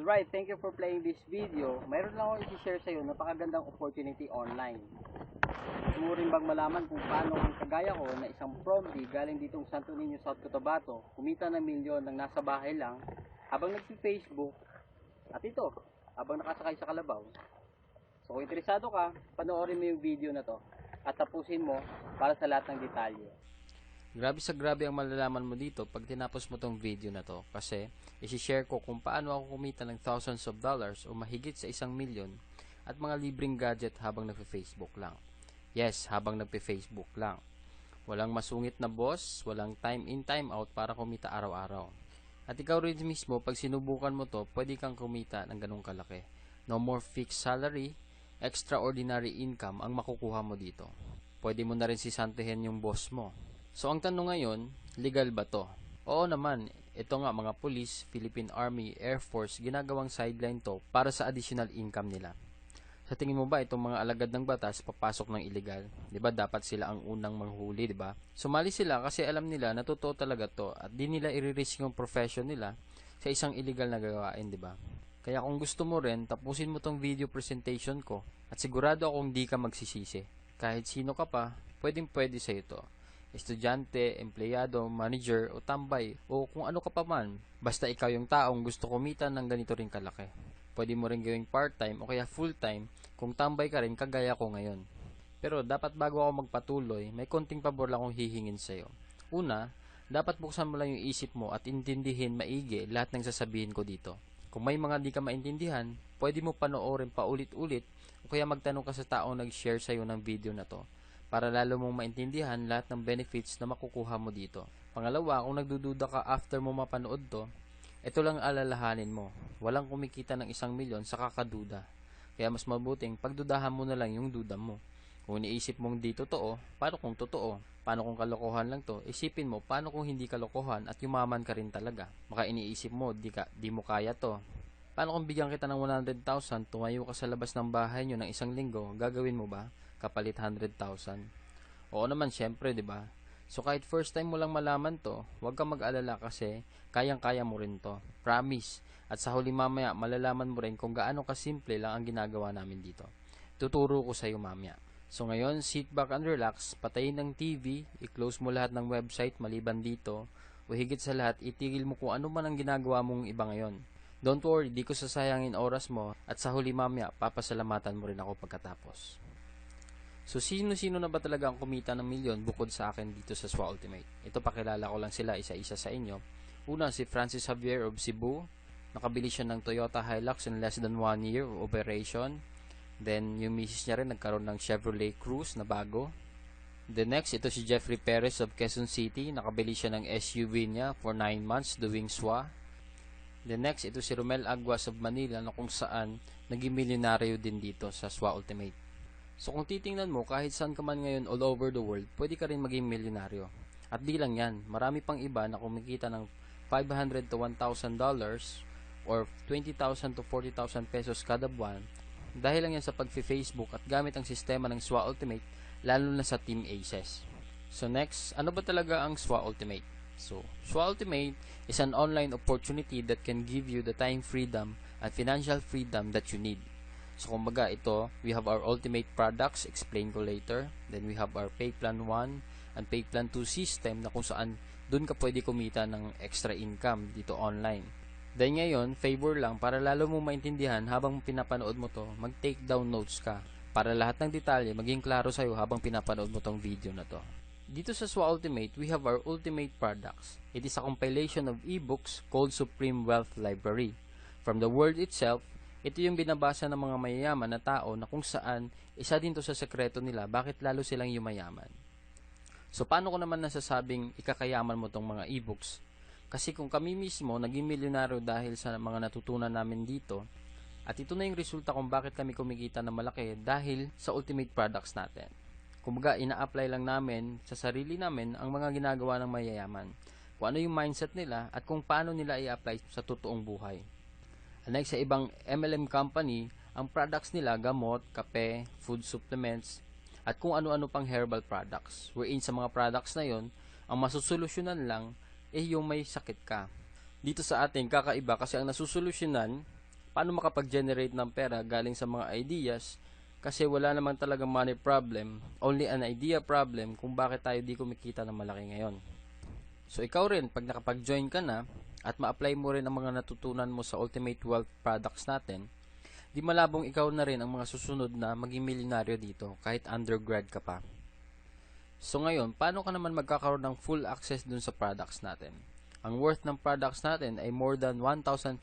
Alright, thank you for playing this video. Mayroon lang ako i-share sa iyo napakagandang opportunity online. Gusto mo rin bang malaman kung paano ang kagaya ko na isang promptly galing ditong Santo Niño, South Cotabato, kumita ng milyon ng nasa bahay lang habang nagsi-Facebook at ito, habang nakasakay sa kalabaw. So kung interesado ka, panoorin mo yung video na to at tapusin mo para sa lahat ng detalye. Grabe sa grabe ang malalaman mo dito pag tinapos mo tong video na to kasi isi-share ko kung paano ako kumita ng thousands of dollars o mahigit sa 1,000,000 at mga libreng gadget habang nagpe-Facebook lang. Yes, habang nagpe-Facebook lang. Walang masungit na boss, walang time in time out para kumita araw-araw. At ikaw rin mismo pag sinubukan mo to, pwede kang kumita ng ganung kalaki. No more fixed salary, extraordinary income ang makukuha mo dito. Pwede mo na rin sisantihin yung boss mo. So ang tanong ngayon, legal ba to? Oo naman, ito nga mga police, Philippine Army, Air Force, ginagawang sideline to para sa additional income nila. Sa tingin mo ba itong mga alagad ng batas papasok ng illegal? 'Di ba dapat sila ang unang manghuli, 'di ba? Sumali sila kasi alam nila na totoo talaga to at di nila i-risk yung profession nila sa isang illegal na gawain, 'di ba? Kaya kung gusto mo rin, tapusin mo tong video presentation ko at sigurado akong di ka magsisisi. Kahit sino ka pa, pwede sa ito. Estudyante, empleyado, manager o tambay o kung ano ka pa man, basta ikaw yung taong gusto kumita ng ganito rin kalaki. Pwede mo rin gawing part-time o kaya full-time kung tambay ka rin kagaya ko ngayon. Pero dapat bago ako magpatuloy, may konting pabor lang akong hihingin sa'yo. Una, dapat buksan mo lang yung isip mo at intindihin maigi lahat ng sasabihin ko dito. Kung may mga di ka maintindihan, pwede mo panoorin paulit-ulit o kaya magtanong ka sa taong nag-share sa'yo ng video na to para lalo mong maintindihan lahat ng benefits na makukuha mo dito. Pangalawa, kung nagdududa ka after mo mapanood to, ito lang alalahanin mo. Walang kumikita ng 1,000,000 sa kakaduda. Kaya mas mabuting pagdudahan mo na lang yung duda mo. Kung iniisip mong di totoo, paano kung totoo? Paano kung kalokohan lang to? Isipin mo, paano kung hindi kalokohan at yumaman ka rin talaga? Baka iniisip mo, di mo kaya to. Paano kung bigyan kita ng 100,000, tumayo ka sa labas ng bahay nyo ng 1 linggo, gagawin mo ba? Kapalit 100,000. Oo naman, syempre, 'di ba? So kahit first time mo lang malaman 'to, huwag kang mag-alala kasi kayang-kaya mo rin 'to. Promise. At sa huli mamaya, malalaman mo rin kung gaano kasimple lang ang ginagawa namin dito. Tuturo ko sa iyo mamaya. So ngayon, sit back and relax, patayin ng TV, i-close mo lahat ng website maliban dito, o higit sa lahat, itigil mo kung ano man ang ginagawa mong iba ngayon. Don't worry, di ko sasayangin oras mo at sa huli mamaya, papasalamatan mo rin ako pagkatapos. So, sino-sino na ba talaga ang kumita ng milyon bukod sa akin dito sa SWA Ultimate? Ito, pakilala ko lang sila isa-isa sa inyo. Una, si Francis Javier of Cebu. Nakabili siya ng Toyota Hilux in less than 1 year of operation. Then, yung misis niya rin nagkaroon ng Chevrolet Cruze na bago. The next, ito si Jeffrey Perez of Quezon City. Nakabili siya ng SUV niya for 9 months doing SWA. The next, ito si Romel Aguas of Manila na kung saan naging milyonaryo din dito sa SWA Ultimate. So kung titingnan mo, kahit saan ka man ngayon all over the world, pwede ka rin maging milyonaryo. At di lang yan, marami pang iba na kumikita ng $500 to $1,000 or 20,000 to 40,000 pesos kada buwan dahil lang yan sa pag-Facebook at gamit ang sistema ng SWA Ultimate, lalo na sa Team Aces. So next, ano ba talaga ang SWA Ultimate? So, SWA Ultimate is an online opportunity that can give you the time freedom and financial freedom that you need. So, kumbaga, ito, we have our ultimate products, explain ko later. Then, we have our Pay Plan 1 and Pay Plan 2 system na kung saan dun ka pwede kumita ng extra income dito online. Then, ngayon, favor lang, para lalo mo maintindihan habang pinapanood mo to, mag-take down notes ka para lahat ng detalye maging klaro sa'yo habang pinapanood mo tong video na to. Dito sa SWA Ultimate, we have our ultimate products. It is a compilation of ebooks called Supreme Wealth Library. From the word itself, ito yung binabasa ng mga mayayaman na tao na kung saan isa din to sa sekreto nila bakit lalo silang yumayaman. So paano ko naman nasasabing ikakayaman mo tong mga ebooks? Kasi kung kami mismo naging milyonaryo dahil sa mga natutunan namin dito, at ito na yung resulta kung bakit kami kumikita na malaki dahil sa ultimate products natin. Kumbaga, ina-apply lang namin sa sarili namin ang mga ginagawa ng mayayaman. Kung ano yung mindset nila at kung paano nila i-apply sa totoong buhay. Unlike sa ibang MLM company, ang products nila gamot, kape, food supplements, at kung ano-ano pang herbal products. Wherein sa mga products na yon, ang masusolusyonan lang yung may sakit ka. Dito sa atin, kakaiba kasi ang nasusolusyonan paano makapag-generate ng pera galing sa mga ideas, kasi wala naman talagang money problem, only an idea problem kung bakit tayo di kumikita ng malaki ngayon. So ikaw rin, pag nakapag-join ka na at ma-apply mo rin ang mga natutunan mo sa Ultimate Wealth products natin, di malabong ikaw na rin ang mga susunod na maging milyonaryo dito kahit undergrad ka pa. So ngayon, paano ka naman magkakaroon ng full access dun sa products natin? Ang worth ng products natin ay more than $1,500.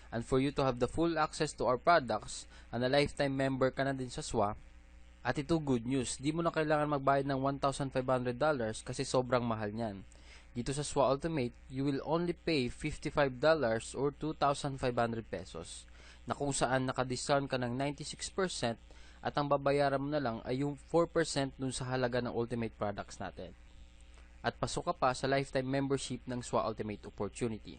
And for you to have the full access to our products, and a lifetime member ka na din sa SWA, at ito good news, di mo na kailangan magbayad ng $1,500 kasi sobrang mahal niyan. Dito sa SWA Ultimate, you will only pay $55 or 2,500 pesos, na kung saan naka-discount ka ng 96% at ang babayaran mo na lang ay yung 4% dun sa halaga ng Ultimate products natin. At pasok ka pa sa lifetime membership ng SWA Ultimate Opportunity.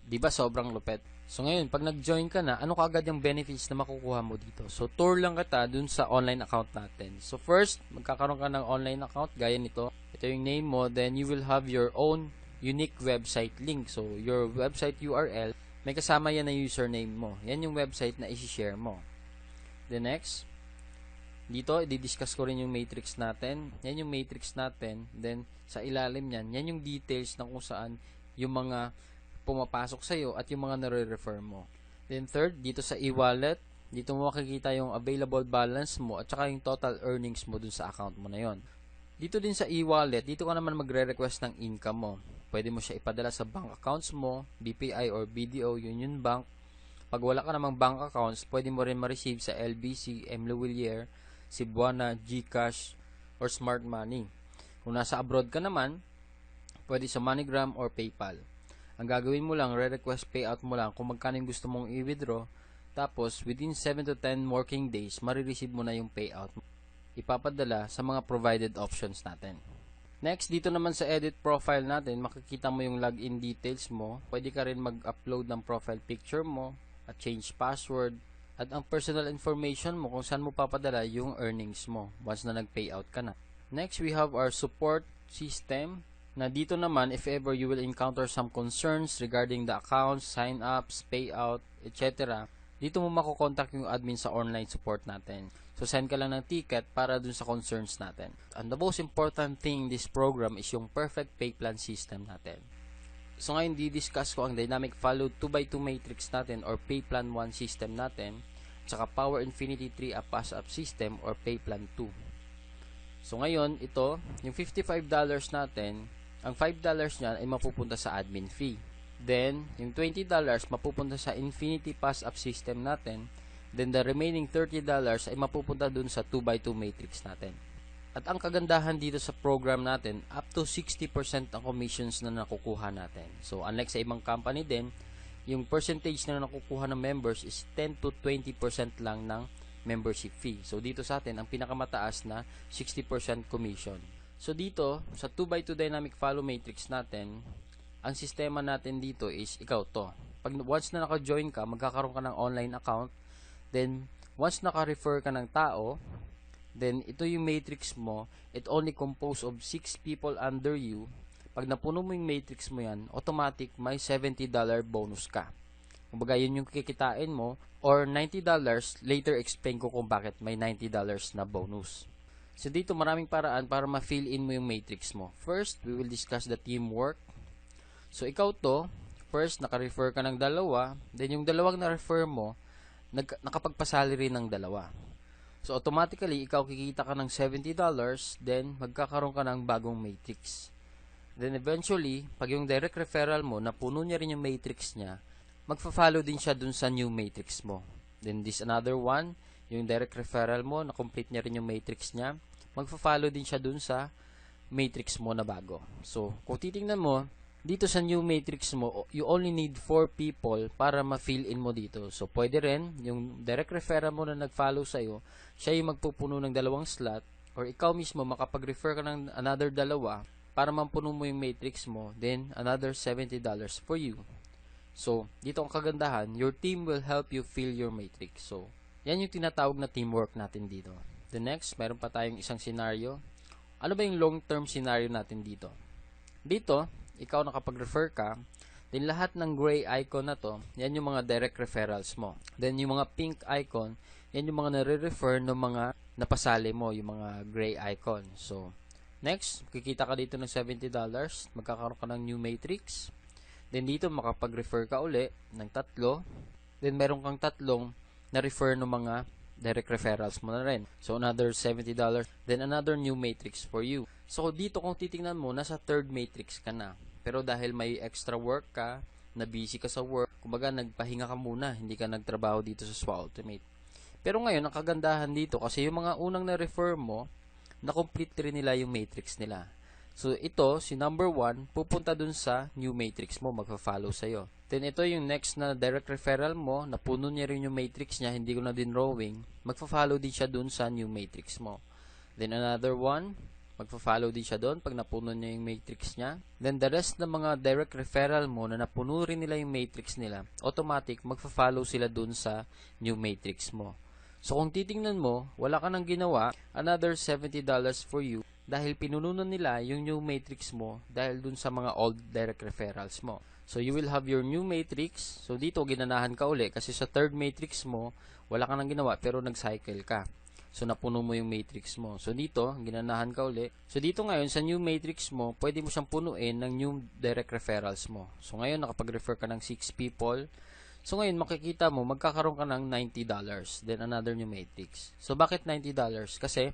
Diba sobrang lupet? So ngayon, pag nag-join ka na, ano kaagad yung benefits na makukuha mo dito? So tour lang kita dun sa online account natin. So first, magkakaroon ka ng online account gaya nito. Ito yung name mo, then you will have your own unique website link. So your website URL, may kasama yan na username mo. Yan yung website na isi-share mo. The next, dito, i-discuss ko rin yung matrix natin. Yan yung matrix natin. Then, sa ilalim yan, yan yung details na kung saan yung mga pumapasok sa'yo at yung mga nare-refer mo. Then, third, dito sa e-wallet, dito mo makikita yung available balance mo at saka yung total earnings mo dun sa account mo na yon. Dito din sa e-wallet, dito ka naman magre-request ng income mo. Pwede mo siya ipadala sa bank accounts mo, BPI or BDO, Union Bank. Pag wala ka namang bank accounts, pwede mo rin ma-receive sa LBC, M. Lewillier, Cebuana, GCash, or Smart Money. Kung nasa abroad ka naman, pwede sa MoneyGram or PayPal. Ang gagawin mo lang, re-request payout mo lang kung magkano yung gusto mong i-withdraw. Tapos, within 7 to 10 working days, marireceive mo na yung payout. Ipapadala sa mga provided options natin. Next, dito naman sa edit profile natin, makikita mo yung login details mo. Pwede ka rin mag-upload ng profile picture mo at change password. At ang personal information mo kung saan mo papadala yung earnings mo once na nag-payout ka na. Next, we have our support system. Na dito naman, if ever you will encounter some concerns regarding the accounts, sign-ups, payout, etc., dito mo makukontak yung admin sa online support natin. So, send ka lang ng ticket para dun sa concerns natin. And the most important thing in this program is yung perfect pay plan system natin. So, ngayon, di-discuss ko ang Dynamic Follow 2x2 matrix natin or Pay Plan 1 system natin, tsaka Power Infinity 3 a Pass-Up system or Pay Plan 2. So, ngayon, ito, yung $55 natin, ang $5 niyan ay mapupunta sa admin fee. Then, yung $20 mapupunta sa Infinity Pass-Up system natin. Then, the remaining $30 ay mapupunta dun sa 2x2 matrix natin. At ang kagandahan dito sa program natin, up to 60% ang commissions na nakukuha natin. So, unlike sa ibang company din, yung percentage na nakukuha ng members is 10 to 20% lang ng membership fee. So, dito sa atin, ang pinakamataas na 60% commission. So dito, sa 2x2 dynamic follow matrix natin, ang sistema natin dito is ikaw to. Pag once na naka-join ka, magkakaroon ka ng online account. Then, once naka-refer ka ng tao, then ito yung matrix mo, it only composed of 6 people under you. Pag napuno mo yung matrix mo yan, automatic may $70 bonus ka. Kumbaga, yun yung kikitain mo, or $90, later explain ko kung bakit may $90 na bonus. So dito maraming paraan para ma-fill in mo yung matrix mo. First, we will discuss the teamwork. So ikaw to, first naka-refer ka ng dalawa, then yung dalawang na-refer mo, nakapagpa-salary ng dalawa. So automatically, ikaw kikita ka ng $70, then magkakaroon ka ng bagong matrix. Then eventually, pag yung direct referral mo, napuno niya rin yung matrix niya, magfa-follow din siya dun sa new matrix mo. Then this another one, yung direct referral mo, na-complete niya rin yung matrix niya, magfa-follow din siya dun sa matrix mo na bago. So, kung titingnan mo, dito sa new matrix mo, you only need 4 people para ma-fill in mo dito. So, pwede rin, yung direct referral mo na nag-follow sa'yo, siya yung magpupuno ng 2 slot, or ikaw mismo makapag-refer ka ng another 2 para mampuno mo yung matrix mo, then another $70 for you. So, dito ang kagandahan, your team will help you fill your matrix. So, yan yung tinatawag na teamwork natin dito. The next, meron pa tayong isang scenario. Ano ba yung long-term scenario natin dito? Dito, ikaw nakapag-refer ka, Then lahat ng gray icon na to, yan yung mga direct referrals mo. Then yung mga pink icon, yan yung mga nare-refer ng mga napasali mo, yung mga gray icon. So, next, kikita ka dito ng $70, magkakaroon ka ng new matrix. Then dito, makapag-refer ka uli ng 3. Then meron kang 3 na-refer ng mga direct referrals mo na rin. So, another $70. Then another new matrix for you. So, dito kung titingnan mo, nasa 3rd matrix ka na. Pero dahil may extra work ka, na busy ka sa work, kumbaga nagpahinga ka muna, hindi ka nagtrabaho dito sa SWA Ultimate. Pero ngayon, ang kagandahan dito, kasi yung mga unang na-refer mo, na-complete rin nila yung matrix nila. So, ito, si number 1, pupunta dun sa new matrix mo, magpa-follow sa'yo. Then, ito yung next na direct referral mo, napuno niya rin yung matrix niya, hindi ko na din drawing, magpa-follow din siya dun sa new matrix mo. Then, another one, magpa-follow din siya doon pag napuno niya yung matrix niya. Then, the rest ng mga direct referral mo na napuno rin nila yung matrix nila, automatic, magpa-follow sila doon sa new matrix mo. So, kung titingnan mo, wala ka nang ginawa, another $70 for you dahil pinununan nila yung new matrix mo dahil doon sa mga old direct referrals mo. So, you will have your new matrix. So, dito, ginanahan ka uli kasi sa 3rd matrix mo, wala ka nang ginawa pero nag-cycle ka. So, napuno mo yung matrix mo. So, dito, ginanahan ka uli. So, dito ngayon, sa new matrix mo, pwede mo siyang punuin ng new direct referrals mo. So, ngayon, nakapag-refer ka ng 6 people. So, ngayon, makikita mo, magkakaroon ka ng $90. Then, another new matrix. So, bakit $90? Kasi,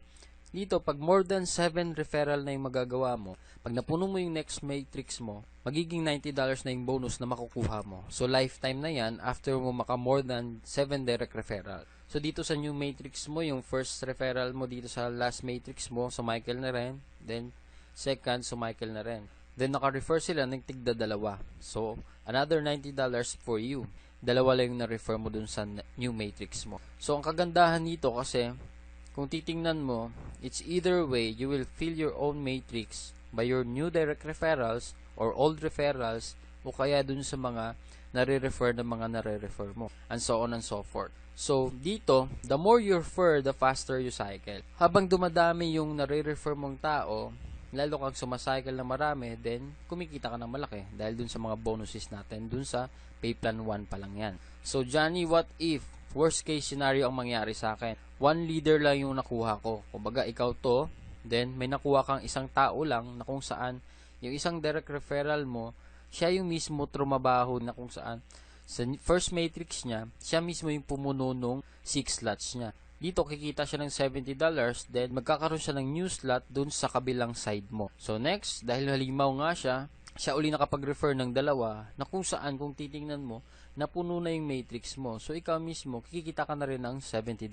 dito, pag more than 7 referral na yung magagawa mo, pag napuno mo yung next matrix mo, magiging $90 na yung bonus na makukuha mo. So, lifetime na yan after mo maka more than 7 direct referral. So, dito sa new matrix mo, yung first referral mo dito sa last matrix mo, so Michael na rin. Then, second, so Michael na rin. Then, naka-refer sila ng tigda 2. So, another $90 for you. 2 lang yung na-refer mo dun sa new matrix mo. So, ang kagandahan dito kasi, kung titingnan mo, it's either way, you will fill your own matrix by your new direct referrals or old referrals o kaya dun sa mga nare-refer ng mga nare-refer mo and so on and so forth. So, dito, the more you refer, the faster you cycle. Habang dumadami yung nare-refer mong tao, lalo kang sumacycle na marami, then kumikita ka ng malaki dahil dun sa mga bonuses natin, dun sa pay plan 1 pa lang yan. So, Johnny, what if worst case scenario ang mangyari sa akin? 1 leader lang yung nakuha ko. Kumbaga, ikaw to, then may nakuha kang isang tao lang na kung saan yung isang direct referral mo, siya yung mismo trumabaho na kung saan sa first matrix niya, siya mismo yung pumuno nung 6 slots niya. Dito, kikita siya ng $70, then magkakaroon siya ng new slot dun sa kabilang side mo. So, next, dahil halimaw nga siya uli nakapag-refer ng 2 na kung saan, kung titingnan mo, napuno na yung matrix mo. So, ikaw mismo, kikita ka na rin ng $70.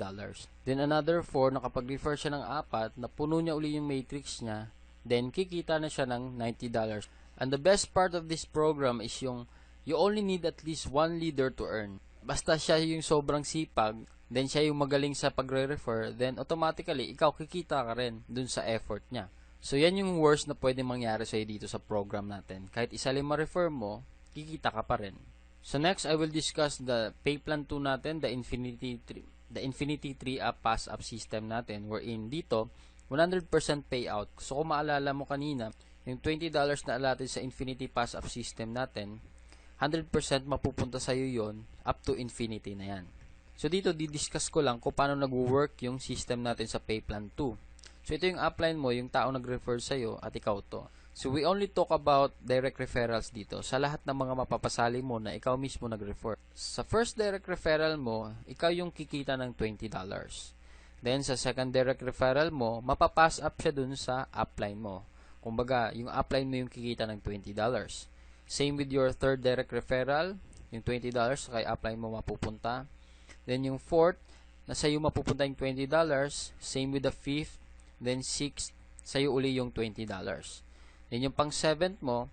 Then, another 4, nakapag-refer siya ng 4, napuno niya uli yung matrix niya, then kikita na siya ng $90. And the best part of this program is yung you only need at least 1 leader to earn. Basta siya yung sobrang sipag, then siya yung magaling sa pagre-refer, then automatically, ikaw kikita ka rin dun sa effort niya. So, yan yung worst na pwede mangyari sa'yo dito sa program natin. Kahit isa lang ma-refer mo, kikita ka pa rin. So, next, I will discuss the pay plan 2 natin, the Infinity 3-up pass-up system natin, wherein dito, 100% payout. So, kung maalala mo kanina, yung $20 na allotted sa Infinity pass-up system natin, 100% mapupunta sa'yo yon up to infinity na yan. So, dito, didiscuss ko lang kung paano nag-work yung system natin sa pay plan 2. So, ito yung upline mo, yung tao nag-refer sa'yo at ikaw to. So, we only talk about direct referrals dito sa lahat ng mga mapapasali mo na ikaw mismo nag-refer. Sa first direct referral mo, ikaw yung kikita ng $20. Then, sa second direct referral mo, mapapass up siya dun sa upline mo. Kumbaga, yung upline mo yung kikita ng $20. Same with your third direct referral, yung $20 kay upline mo mapupunta. Then, yung fourth, na sa'yo mapupunta yung $20. Same with the fifth. Then, sixth, sa'yo uli yung $20. Then, yung pang seventh mo,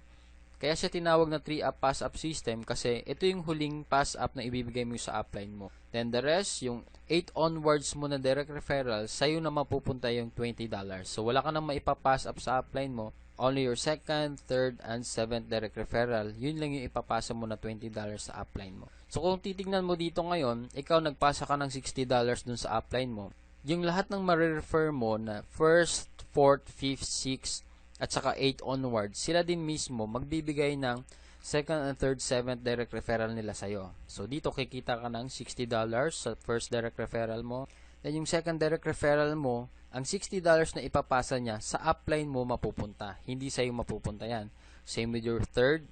kaya siya tinawag na 3-up pass-up system kasi ito yung huling pass-up na ibibigay mo sa upline mo. Then, the rest, yung 8 onwards mo na direct referral, sa'yo na mapupunta yung $20. So, wala ka nang maipapass up sa upline mo. Only your second, third, and seventh direct referral, yun lang yung ipapasa mo na $20 sa upline mo. So, kung titignan mo dito ngayon, ikaw nagpasa ka ng $60 dun sa upline mo. Yung lahat ng ma-refer mo na first, fourth, fifth, sixth, at saka 8 onwards, sila din mismo magbibigay ng second and third, seventh direct referral nila sa'yo. So, dito kikita ka ng $60 sa first direct referral mo. Then, yung second direct referral mo, ang $60 na ipapasa niya, sa upline mo mapupunta. Hindi sa'yo mapupunta yan. Same with your third,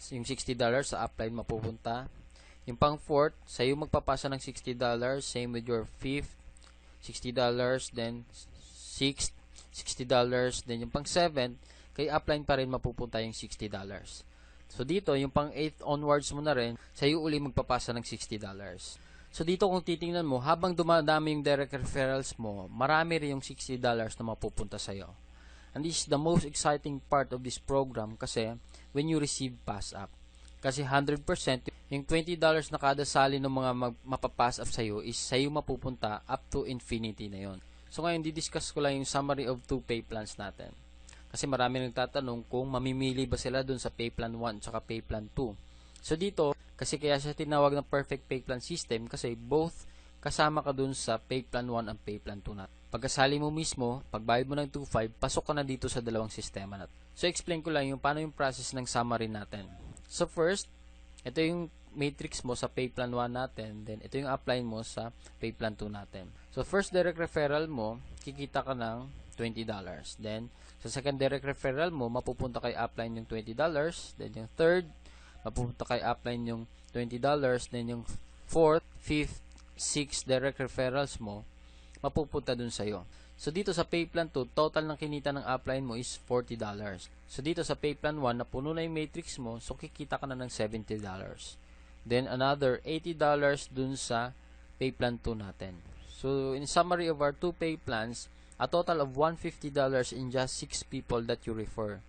yung $60 sa upline mapupunta. Yung pang fourth, sa'yo magpapasa ng $60. Same with your fifth, $60. Then, sixth, $60. Then, yung pang seventh, kay upline pa rin mapupunta yung $60. So, dito, yung pang 8th onwards mo na rin, sa'yo uli magpapasa ng $60. So, dito kung titingnan mo, habang dumadami yung direct referrals mo, marami rin yung $60 na mapupunta sa'yo. And this is the most exciting part of this program kasi when you receive pass up. Kasi 100%, yung $20 na kada sali ng mga mapapass up sa'yo is sa'yo mapupunta up to infinity na yon. So, ngayon, didiscuss ko lang yung summary of 2 pay plans natin. Kasi marami nagtatanong kung mamimili ba sila dun sa pay plan 1 at pay plan 2. So dito, kasi kaya siya tinawag na perfect pay plan system kasi both kasama ka dun sa pay plan 1 and pay plan 2 natin. Pagkasali mo mismo, pagbayad mo ng 2.5, pasok ka na dito sa dalawang sistema natin. So explain ko lang yung paano yung process ng summary natin. So first, ito yung matrix mo sa pay plan 1 natin, then ito yung apply mo sa pay plan 2 natin. So first direct referral mo, kikita ka ng $20. Then, sa second direct referral mo, mapupunta kay upline yung $20. Then, yung third, mapupunta kay upline yung $20. Then, yung fourth, fifth, sixth direct referrals mo, mapupunta dun sa'yo. So, dito sa pay plan 2, total ng kinita ng upline mo is $40. So, dito sa pay plan 1, napuno na yung matrix mo, so kikita ka na ng $70. Then, another $80 dun sa pay plan 2 natin. So, in summary of our 2 pay plans, a total of $150 in just 6 people that you refer.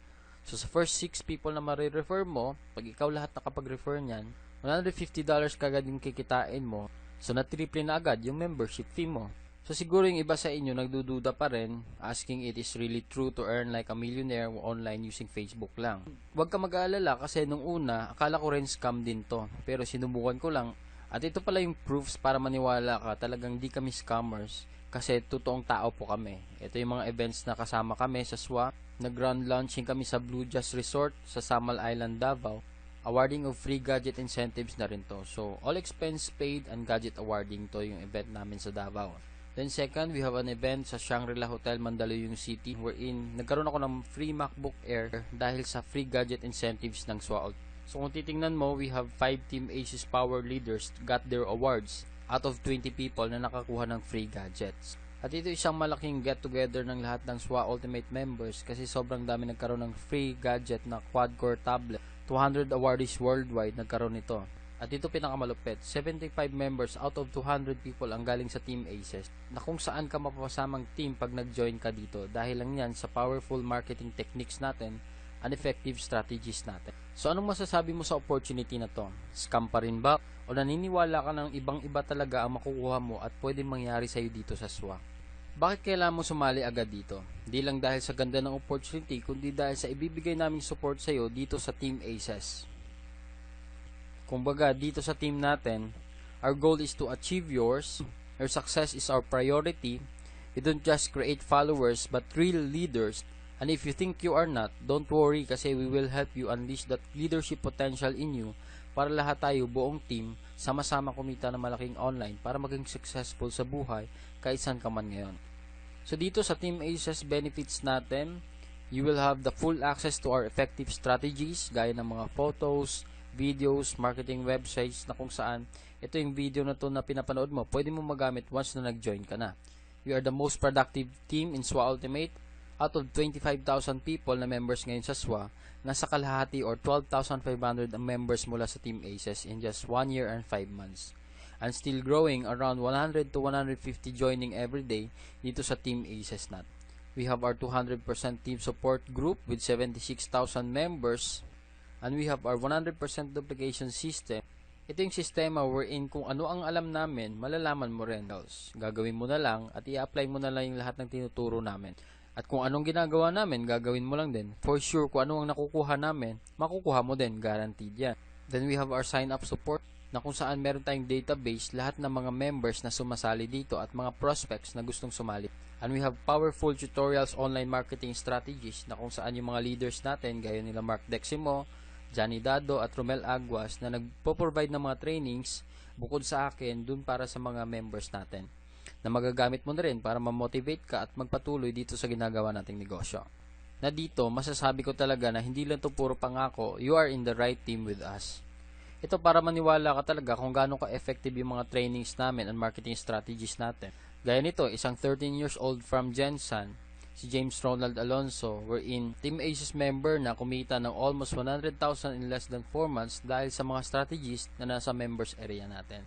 So, sa first 6 people na marirefer mo, pag ikaw lahat nakapag-refer niyan, $150 kagad yung kikitain mo. So, na-triple na agad yung membership fee mo. So, siguro yung iba sa inyo nagdududa pa rin, asking it is really true to earn like a millionaire online using Facebook lang. Huwag ka mag-aalala kasi nung una, akala ko rin scam din to. Pero sinubukan ko lang. At ito pala yung proofs para maniwala ka, talagang di kami scammers. Kasi totoong tao po kami. Ito yung mga events na kasama kami sa SWA. Nag-grand launching kami sa Blue Jazz Resort sa Samal Island, Davao. Awarding of free gadget incentives na rin to. So, all expense paid and gadget awarding to yung event namin sa Davao. Then second, we have an event sa Shangri-La Hotel, Mandaluyong City wherein nagkaroon ako ng free MacBook Air dahil sa free gadget incentives ng SWA. So, kung titingnan mo, we have 5 Team Asus Power Leaders got their awards out of 20 people na nakakuha ng free gadgets. At ito isang malaking get-together ng lahat ng SWA Ultimate members kasi sobrang dami nagkaroon ng free gadget na quad-core tablet. 200 awardees worldwide nagkaroon nito. At ito pinakamalupit, 75 members out of 200 people ang galing sa Team Aces na kung saan ka mapapasamang team pag nag-join ka dito dahil lang yan sa powerful marketing techniques natin and effective strategies natin. So anong masasabi mo sa opportunity na to? Scam pa rin ba? O naniniwala ka ng ibang-iba talaga ang makukuha mo at pwedeng mangyari sa'yo dito sa SWA? Bakit kailangan mo sumali agad dito? Di lang dahil sa ganda ng opportunity, kundi dahil sa ibibigay naming support sa'yo dito sa Team Aces. Kumbaga, dito sa team natin, our goal is to achieve yours. Your success is our priority. We don't just create followers, but real leaders. And if you think you are not, don't worry kasi we will help you unleash that leadership potential in you para lahat tayo, buong team, sama-sama kumita ng malaking online para maging successful sa buhay kahit saan ka man ngayon. So dito sa Team Aces benefits natin, you will have the full access to our effective strategies gaya ng mga photos, videos, marketing websites na kung saan ito yung video na to na pinapanood mo, pwede mo magamit once na nag-join ka na. We are the most productive team in SWA Ultimate. Out of 25,000 people na members ngayon sa SWA, nasa kalahati or 12,500 ang members mula sa Team Aces in just 1 year and 5 months. And still growing, around 100 to 150 joining every day dito sa Team Aces nat. We have our 200% team support group with 76,000 members. And we have our 100% duplication system. Ito yung sistema wherein kung ano ang alam namin, malalaman mo rin. Gagawin mo na lang at i-apply mo na lang yung lahat ng tinuturo namin. At kung anong ginagawa namin, gagawin mo lang din. For sure, kung ano ang nakukuha namin, makukuha mo din. Guaranteed yan. Then we have our sign-up support na kung saan meron tayong database, lahat ng mga members na sumasali dito at mga prospects na gustong sumali. And we have powerful tutorials, online marketing strategies na kung saan yung mga leaders natin, gaya nila Mark Deximo, Johnny Dado at Romel Aguas na nagpo-provide ng mga trainings bukod sa akin dun para sa mga members natin na magagamit mo na rin para ma-motivate ka at magpatuloy dito sa ginagawa nating negosyo. Na dito, masasabi ko talaga na hindi lang to puro pangako, you are in the right team with us. Ito para maniwala ka talaga kung gaano ka-effective yung mga trainings namin and marketing strategies natin. Gaya nito, isang 13 years old from Gensan, si James Ronald Alonso, wherein Team Aces member na kumita ng almost 100,000 in less than 4 months dahil sa mga strategies na nasa members area natin.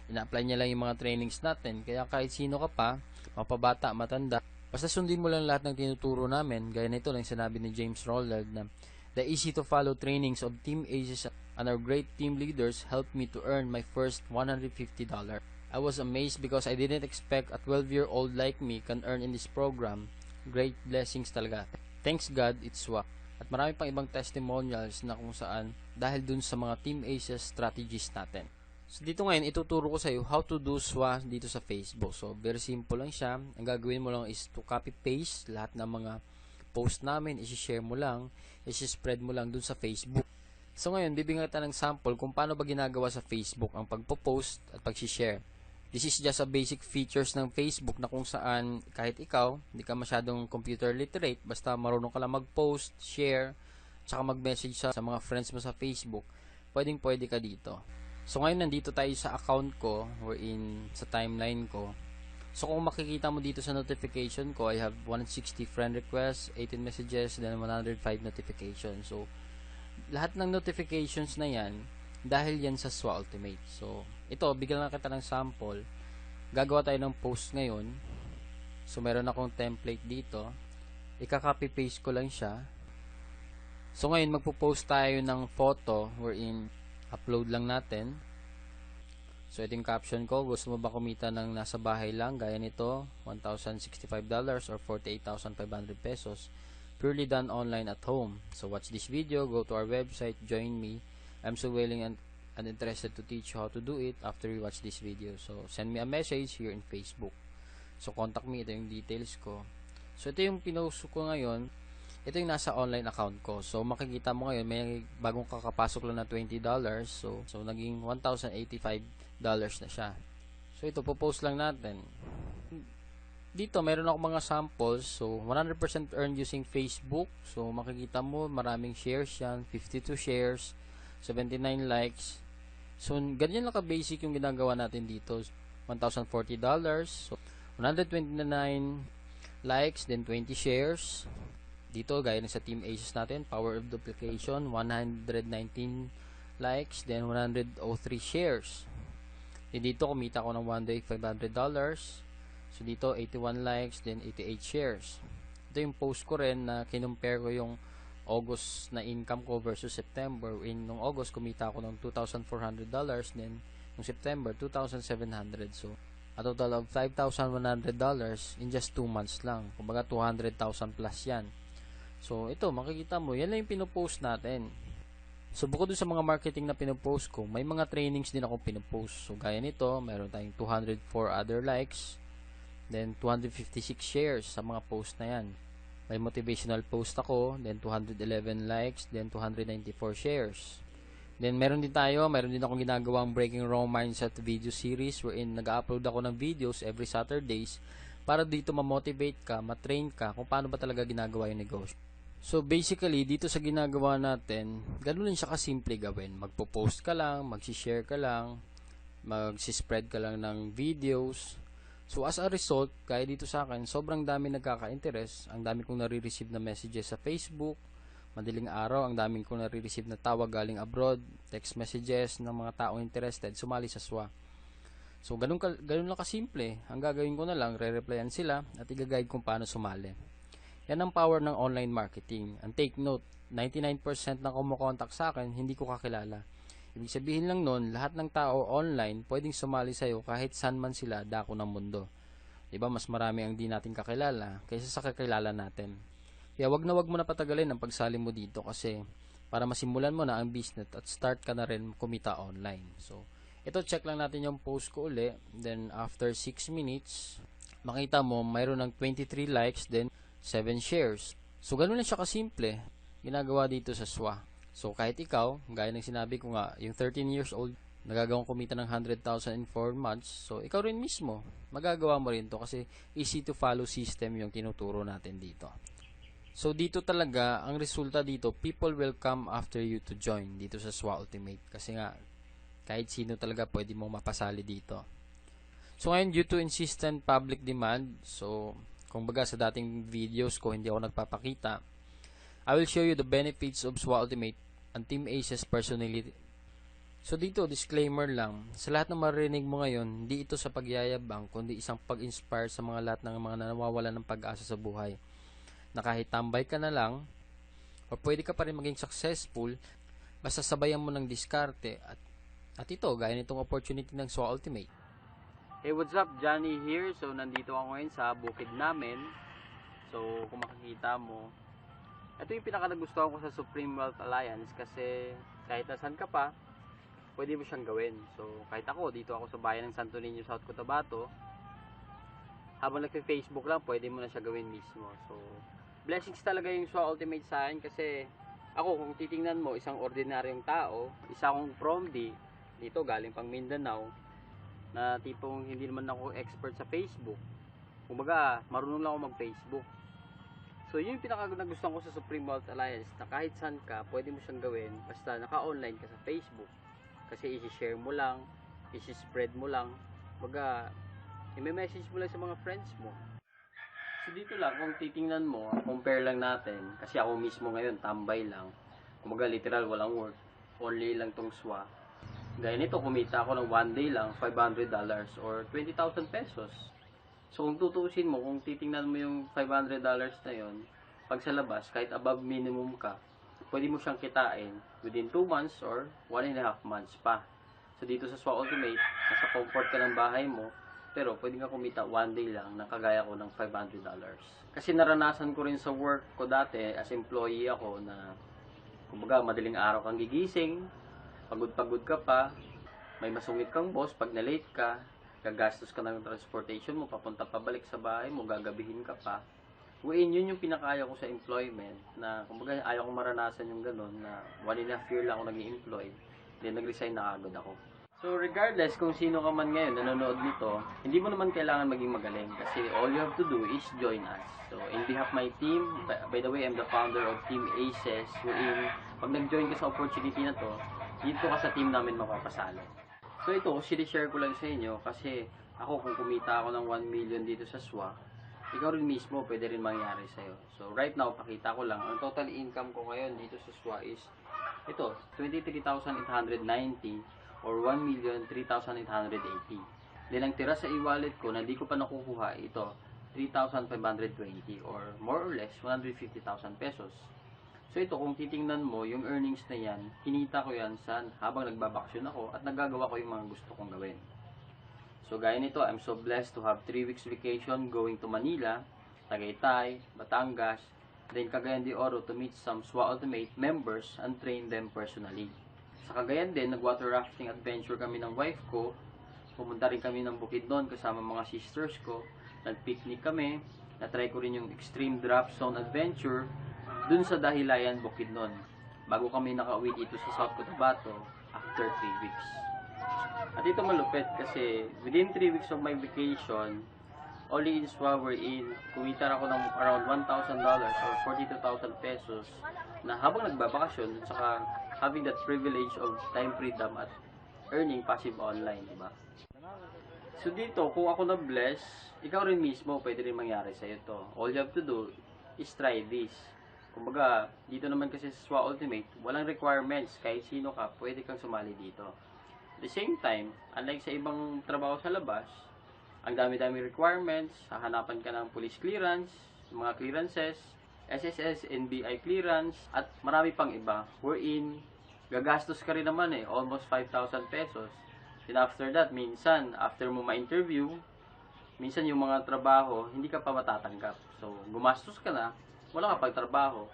Ina-apply niya lang yung mga trainings natin, kaya kahit sino ka pa, mapabata, matanda, basta sundin mo lang lahat ng tinuturo namin. Gaya nito lang sinabi ni James Ronald na the easy to follow trainings of Team Aces and our great team leaders helped me to earn my first $150. I was amazed because I didn't expect a 12-year-old like me can earn in this program. Great blessings talaga. Thanks God, it's SWA. At marami pang ibang testimonials na kung saan dahil dun sa mga Team Aces strategies natin. So dito ngayon, ituturo ko sa iyo how to do SWA dito sa Facebook. So very simple lang siya. Ang gagawin mo lang is to copy paste lahat ng mga post namin, i-share mo lang, i-spread mo lang dun sa Facebook. So ngayon, bibigyan kita ng sample kung paano ba ginagawa sa Facebook ang pagpo-post at pag-share. This is just a basic features ng Facebook na kung saan kahit ikaw, hindi ka masyadong computer literate, basta marunong ka lang mag-post, share, tsaka mag-message sa mga friends mo sa Facebook, pwede ka dito. So ngayon nandito tayo sa account ko, wherein sa timeline ko. So kung makikita mo dito sa notification ko, I have 160 friend requests, 18 messages, then 105 notifications. So lahat ng notifications na yan, dahil yan sa SWA Ultimate. So ito, bigyan lang kita ng sample. Gagawa tayo ng post ngayon. So meron akong template dito. Ika-copy paste ko lang siya. So ngayon magpo-post tayo ng photo wherein upload lang natin. So ito yung caption ko. Gusto mo ba kumita ng nasa bahay lang? Gaya nito, $1,065 or 48,500 pesos. Purely done online at home. So watch this video, go to our website, join me. I'm so willing and interested to teach you how to do it after you watch this video. So send me a message here in Facebook. So contact me, ito yung details ko. So ito yung pinost ko ngayon. Ito yung nasa online account ko. So makikita mo ngayon may bagong kakapasok lang na $20. So naging $1,085 na siya. So ito po-post lang natin. Dito meron ako mga samples. So 100% earned using Facebook. So makikita mo maraming shares yan, 52 shares, 79 likes. So ganyan lang ka-basic yung ginagawa natin dito. $1,040. So 129 likes, then 20 shares. Dito, gaya na sa Team Aces natin, Power of Duplication, 119 likes, then 103 shares. Then dito, kumita ko ng one day $500. So dito, 81 likes, then 88 shares. Ito yung post ko rin na kinumpare ko yung August na income ko versus September. Nung August, kumita ako ng $2,400, then nung September, $2,700. So, a total of $5,100 in just 2 months lang. Kumbaga, 200,000 plus yan. So, ito, makikita mo, yan lang yung pinopost natin. So, bukod dun sa mga marketing na pinopost ko, may mga trainings din ako pinopost. So, gaya nito, mayroon tayong 204 other likes, then 256 shares sa mga post na yan. May motivational post ako, then 211 likes, then 294 shares. Then, meron din akong ginagawang Breaking Wrong Mindset video series wherein nag-upload ako ng videos every Saturdays para dito ma-motivate ka, ma-train ka kung paano ba talaga ginagawa yung negosyo. So, basically, dito sa ginagawa natin, ganun din siya kasimple gawin. Magpo-post ka lang, mag-share ka lang, mag-spread ka lang ng videos. So, as a result, kaya dito sa akin, sobrang dami nagkaka-interest. Ang dami kong nare-receive na messages sa Facebook. Madaling araw, ang daming kong nare-receive na tawag galing abroad, text messages ng mga taong interested, sumali sa SWA. So, ganun lang kasimple. Ang gagawin ko na lang, re-replyan sila at i-guide kung paano sumali. Yan ang power ng online marketing. And take note, 99% na kumukontak sa akin, hindi ko kakilala. Ibig sabihin lang nun, lahat ng tao online pwedeng sumali sa'yo kahit saan man sila dako ng mundo. Diba, mas marami ang di natin kakilala kaysa sa kakilala natin. Kaya wag mo na patagalin ang pagsali mo dito kasi para masimulan mo na ang business at start ka na rin kumita online. So, ito check lang natin yung post ko uli. Then, after 6 minutes, makita mo mayroon ng 23 likes, then 7 shares. So, ganun lang siya kasimple ginagawa dito sa SWA. So kahit ikaw, gaya ng sinabi ko nga, yung 13 years old, nagagawang kumita ng 100,000 in 4 months, so ikaw rin mismo, magagawa mo rin to kasi easy to follow system yung tinuturo natin dito. So dito talaga, ang resulta dito, people will come after you to join dito sa SWA Ultimate. Kasi nga, kahit sino talaga pwede mo mapasali dito. So ngayon, due to insistent public demand, so kung baga sa dating videos ko, hindi ako nagpapakita, I will show you the benefits of SWA Ultimate and Team Ace's personality. So dito, disclaimer lang, sa lahat ng marinig mo ngayon, hindi ito sa pagyayabang, kundi isang pag-inspire sa mga lahat ng mga nawawalan ng pag-asa sa buhay. Na kahit tambay ka na lang, o pwede ka pa rin maging successful, basta sabayan mo ng diskarte, at ito, gaya nitong opportunity ng SWA Ultimate. Hey, what's up? Johnny here. So, nandito ako ngayon sa bukid namin. So, kung makikita mo, ito yung pinaka nagustuhan ko sa Supreme Wealth Alliance kasi kahit nasan ka pa, pwede mo siyang gawin. So, kahit ako, dito ako sa bayan ng Santo Niño, South Cotabato, habang nagpe-Facebook lang, pwede mo na siya gawin mismo. So, blessings talaga yung SWA Ultimate sa akin kasi ako, kung titingnan mo, isang ordinaryong tao, isa akong PROMD, dito galing pang Mindanao, na tipong hindi naman ako expert sa Facebook. Kumbaga, marunong lang ako mag-Facebook. So, yun yung pinaka nagustuhan ko sa Supreme Wealth Alliance na kahit saan ka, pwede mo siyang gawin basta naka-online ka sa Facebook. Kasi isi-share mo lang, isi-spread mo lang, kumbaga, i-message mo lang sa mga friends mo. So, dito lang, kung titingnan mo, compare lang natin, kasi ako mismo ngayon, tambay lang. Kumbaga, literal, walang work. Only lang tong SWA. Gaya nito, kumita ako ng one day lang, $500 or 20,000 pesos. So, kung tutuusin mo, kung titingnan mo yung $500 na yon, pag sa labas, kahit above minimum ka, pwede mo siyang kitain within 2 months or 1.5 months pa. So, dito sa SWA Ultimate, nasa comfort ka ng bahay mo, pero pwede nga kumita one day lang na kagaya ko ng $500. Kasi naranasan ko rin sa work ko dati, as employee ako na, kumbaga, madaling araw kang gigising, pagod-pagod ka pa, may masungit kang boss pag na-late ka, gagastos ka ng transportation mo, papunta pabalik sa bahay mo, gagabihin ka pa. Yun yung pinakaya ko sa employment, na kumbaga ayaw kong maranasan yung ganun, na 1.5 year lang ako naging employed, then nag-resign na agad ako. So regardless kung sino ka man ngayon nanonood nito, hindi mo naman kailangan maging magaling kasi all you have to do is join us. So in behalf of my team, by the way, I'm the founder of Team Aces, wherein pag nag-join ka sa opportunity na to, dito ka sa team namin mapapasalo. So ito, sinishare ko lang sa inyo kasi ako kung kumita ako ng 1 million dito sa SWA, ikaw rin mismo pwede rin mangyari sa'yo. So right now, pakita ko lang, ang total income ko ngayon dito sa SWA is ito, 23,890 or 1,03,880. Then ang tira sa e-wallet ko na di ko pa nakukuha, ito, 3,520 or more or less 150,000 pesos. So ito, kung titingnan mo, yung earnings na yan, kinita ko yan habang nagbabakasyon ako at nagagawa ko yung mga gusto kong gawin. So gaya nito, I'm so blessed to have 3 weeks vacation going to Manila, Tagaytay, Batangas, then Cagayan de Oro to meet some SWA Ultimate members and train them personally. Sa Cagayan din, nag-water rafting adventure kami ng wife ko, pumunta rin kami ng Bukidnon kasama mga sisters ko, nag-picnic kami, na-try ko rin yung extreme drop zone adventure, dun sa Dahilayan, Bukidnon, bago kami nakauwi dito sa South Cotabato after 3 weeks. At ito malupit kasi within 3 weeks of my vacation, only in SWA wherein kumita ako ng around $1,000 or 42,000 pesos na habang nagbabakasyon at saka having that privilege of time freedom at earning passive online, diba? So dito, kung ako na-bless, ikaw rin mismo pwede rin mangyari sa'yo to. All you have to do is try this. Kumbaga, dito naman kasi sa SWA Ultimate, walang requirements. Kahit sino ka, pwede kang sumali dito. At the same time, unlike sa ibang trabaho sa labas, ang dami-dami requirements, hahanapan ka ng police clearance, mga clearances, SSS, NBI clearance, at marami pang iba. Wherein, gagastos ka rin naman almost 5,000 pesos. Then after that, minsan, after mo ma-interview, minsan yung mga trabaho, hindi ka pa matatanggap. So, gumastos ka na, wala ka pagtrabaho.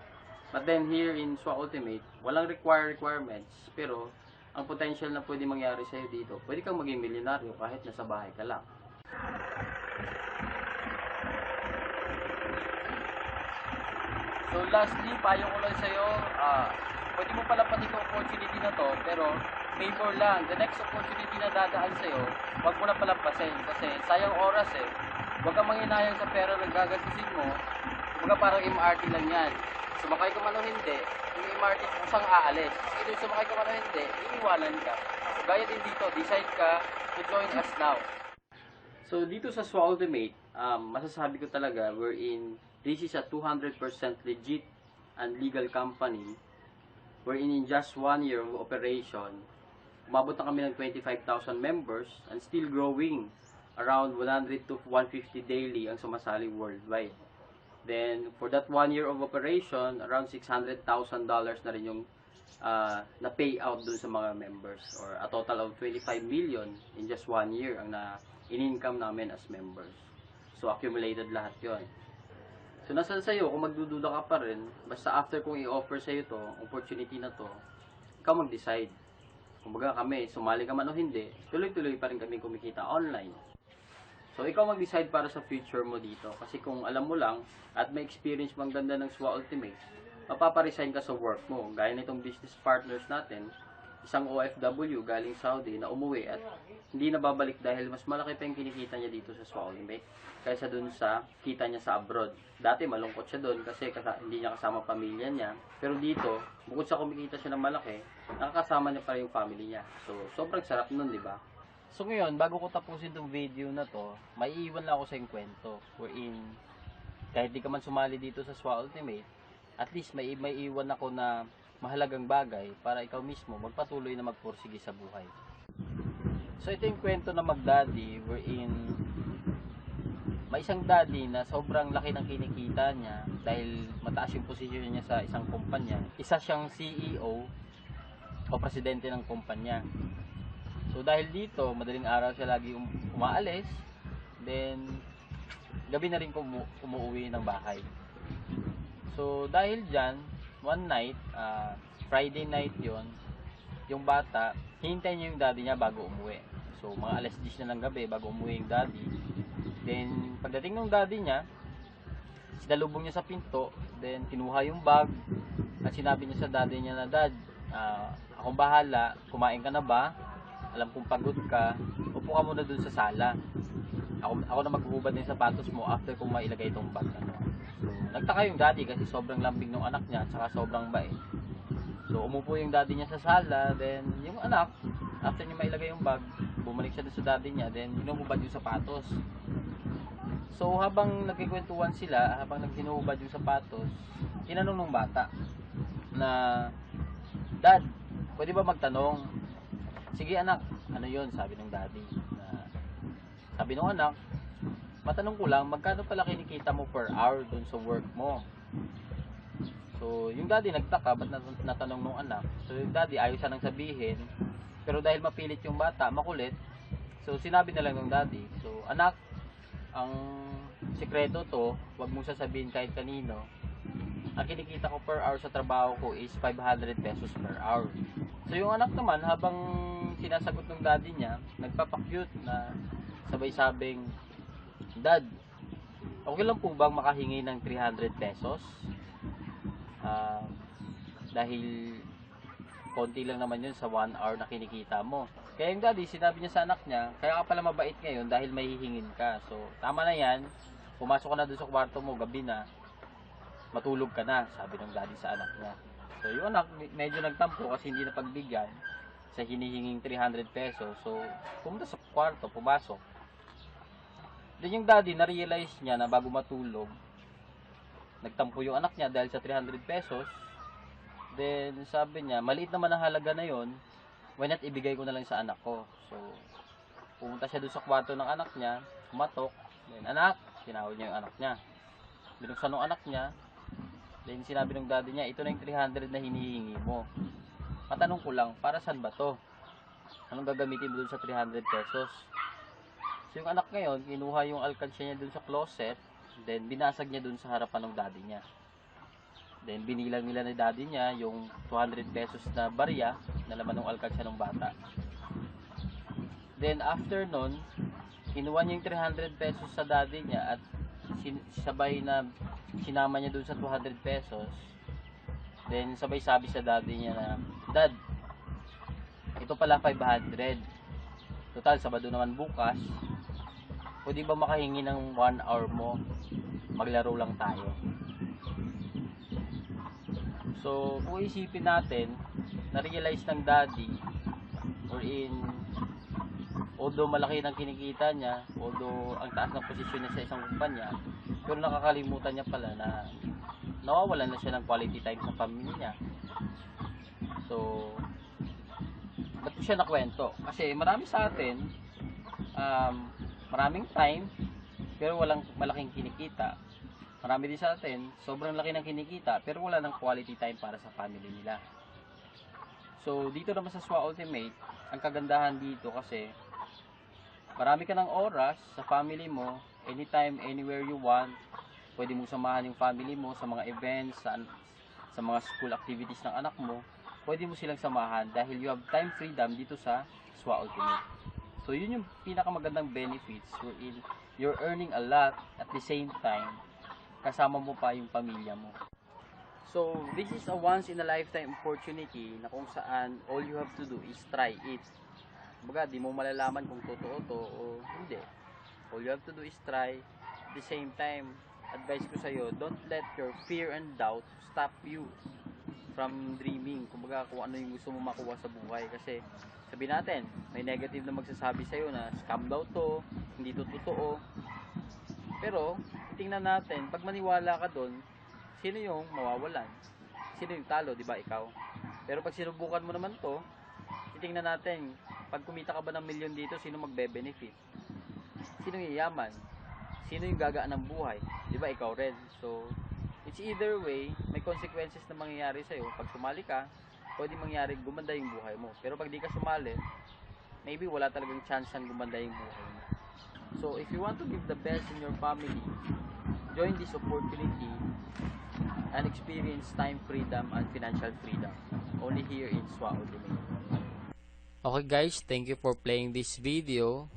But then here in SWA Ultimate, walang requirements, pero ang potential na pwede mangyari sa'yo dito, pwede kang maging milyonaryo kahit nasa bahay ka lang. So lastly, payo ko lang sa'yo, pwede mo palampasin yung opportunity na to, pero favor lang. The next opportunity na dadaan sa'yo, huwag mo na palampasin kasi sayang oras eh. Huwag kang manghinayang sa pera na gagastusin mo. Kumbaga parang MRT lang yan. Sumakay ka man o hindi, yung MRT kusang aalis. Kasi doon sumakay ka man o hindi, iiwanan ka. So, gaya din dito, decide ka to join us now. So dito sa SWA Ultimate, masasabi ko talaga wherein this is a 200% legit and legal company wherein in just 1 year of operation, umabot na kami ng 25,000 members and still growing. Around 100 to 150 daily ang sumasali worldwide. Then, for that 1 year of operation, around $600,000 na rin yung na payout dun sa mga members, or a total of 25 million in just 1 year ang in-income namin as members. So, accumulated lahat yon. So, nasa sa'yo, kung magdududa ka pa rin, basta after kong i-offer sa'yo to, opportunity na to, ikaw mag-decide. Kumbaga kami, sumali ka man o hindi, tuloy-tuloy pa rin kami kumikita online. So, ikaw mag-decide para sa future mo dito. Kasi kung alam mo lang, at may experience mang ganda ng SWA Ultimate, mapaparesign ka sa work mo. Gaya nitong business partners natin, isang OFW galing Saudi na umuwi at hindi na babalik dahil mas malaki pa yung kinikita niya dito sa SWA Ultimate kaysa dun sa kita niya sa abroad. Dati malungkot siya dun kasi hindi niya kasama pamilya niya. Pero dito, bukod sa kumikita siya ng malaki, nakakasama niya pa rin yung family niya. So, sobrang sarap nun, di ba? So ngayon, bago ko tapusin itong video na to, may iiwan lang ako sa yung kwento. Wherein, kahit di ka man sumali dito sa SWA Ultimate, at least may iiwan ako na mahalagang bagay para ikaw mismo magpatuloy na magpursige sa buhay. So ito yung kwento na mag-daddy, wherein may isang daddy na sobrang laki ng kinikita niya dahil mataas yung posisyon niya sa isang kumpanya. Isa siyang CEO o presidente ng kumpanya. So dahil dito, madaling araw siya lagi umaalis, then gabi na rin umuwi ng bahay. So dahil dyan, one night, Friday night yon, yung bata, hinintay niya yung daddy niya bago umuwi. So mga alas 10 na ng gabi bago umuwi yung daddy. Then pagdating ng daddy niya, sinalubong niya sa pinto, then kinuha yung bag at sinabi niya sa daddy niya na, Dad, akong bahala, kumain ka na ba? Alam kong pagod ka, upo ka muna dun sa sala. Ako na maghuhubad ng sapatos mo after kong mailagay itong bag. So, nagtaka yung daddy kasi sobrang lambing ng anak niya at saka sobrang bait. So, umupo yung daddy niya sa sala, then yung anak, after niya mailagay yung bag, bumalik siya dun sa daddy niya, then hinuhubad yung sapatos. So, habang nagkikwentuhan sila, habang naghinuhubad yung sapatos, tinanong ng bata na, Dad, pwede ba magtanong? Sige anak, ano yun? Sabi ng daddy. Sabi ng anak, matanong ko lang, magkano pala kinikita mo per hour dun sa work mo? So, yung daddy nagtaka, ba't natanong ng anak? So, yung daddy ayaw siya nang sabihin, pero dahil mapilit yung bata, makulit, so sinabi na lang ng daddy, so anak, ang sikreto to, wag mong sasabihin kahit kanino, ang kinikita ko per hour sa trabaho ko is 500 pesos per hour. So, yung anak naman, habang sinasagot ng daddy niya, nagpapakyut na sabay-sabing, Dad, okay lang po bang makahingi ng 300 pesos? Dahil konti lang naman yun sa 1 hour na kinikita mo. Kaya yung daddy, sinabi niya sa anak niya, kaya ka pala mabait ngayon dahil may hihingin ka. So, tama na yan, pumasok ka na doon sa kwarto mo, gabi na, matulog ka na, sabi ng daddy sa anak niya. So, yung anak, medyo nagtampo kasi hindi na pagbigyan sa hinihinging 300 pesos. So, pumunta sa kwarto, pumasok. Then yung daddy, na-realize niya na bago matulog, nagtampo yung anak niya dahil sa 300 pesos. Then, sabi niya, maliit naman ang halaga na yon, why not ibigay ko na lang sa anak ko. So, pumunta siya doon sa kwarto ng anak niya, kumatok. Then, anak, tinawag niya yung anak niya. Binuksan ng anak niya. Then sinabi ng daddy niya, ito na yung 300 na hinihingi mo. Matanong ko lang, para saan ba to? Anong gagamitin mo dun sa 300 pesos? So yung anak ngayon, kinuha yung alkansya niya dun sa closet, then binasag niya dun sa harapan ng daddy niya. Then binilang nila ni daddy niya yung 200 pesos na barya na laman ng alkansya ng bata. Then after nun, kinuha niya yung 300 pesos sa daddy niya at sabay na sinama niya dun sa 200 pesos Then sabay sabi sa daddy niya na, Dad, ito pala 500. Total, Sabado naman bukas. Pwede ba makahingi ng 1 hour mo? Maglaro lang tayo. So, kung isipin natin, na-realize ng daddy, although malaki ng kinikita niya, although ang taas ng posisyon niya sa isang kumpanya, pero nakakalimutan niya pala na nawawalan na siya ng quality time sa pamilya niya. So, ba't ko siya nakwento? Kasi marami sa atin, maraming time, pero walang malaking kinikita. Marami din sa atin, sobrang laki ng kinikita, pero wala ng quality time para sa family nila. So, dito naman sa SWA Ultimate, ang kagandahan dito kasi, marami ka ng oras sa family mo, anytime, anywhere you want. Pwede mong samahan yung family mo sa mga events, sa mga school activities ng anak mo. Pwede mo silang samahan dahil you have time freedom dito sa SWA Ultimate. So, yun yung pinakamagandang benefits wherein you're earning a lot at the same time, kasama mo pa yung pamilya mo. So, this is a once in a lifetime opportunity na kung saan all you have to do is try it. Kumbaga, di mo malalaman kung totoo to o hindi. All you have to do is try. At the same time, advice ko sa'yo, don't let your fear and doubt stop you from dreaming. Kumbaga, kung ano yung gusto mo makuha sa buhay. Kasi, sabi natin, may negative na magsasabi sa'yo na scam daw to, hindi to totoo. Pero, tingnan natin, pag maniwala ka doon, sino yung mawawalan? Sino yung talo, di ba, ikaw? Pero pag sinubukan mo naman to, titingnan natin, pag kumita ka ba ng milyon dito, sino magbe-benefit? Sino yung yaman? Sino yung gagaan ng buhay? Di ba, ikaw rin? So, it's either way, may consequences na mangyayari sa'yo. Pag sumali ka, pwede mangyari gumanda yung buhay mo. Pero pag di ka sumali, maybe wala talagang chance ang gumanda yung buhay mo. So, if you want to give the best in your family, join this opportunity and experience time freedom and financial freedom. Only here in SWA Ultimate. Okay guys, thank you for playing this video.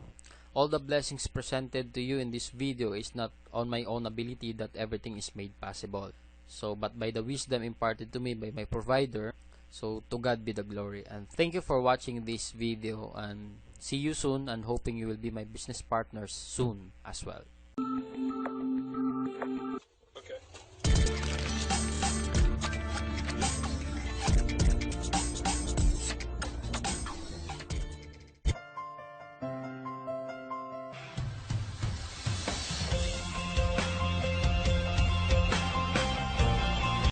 All the blessings presented to you in this video is not on my own ability that everything is made possible. So, but by the wisdom imparted to me by my provider. So, to God be the glory. And thank you for watching this video and see you soon and hoping you will be my business partners soon as well.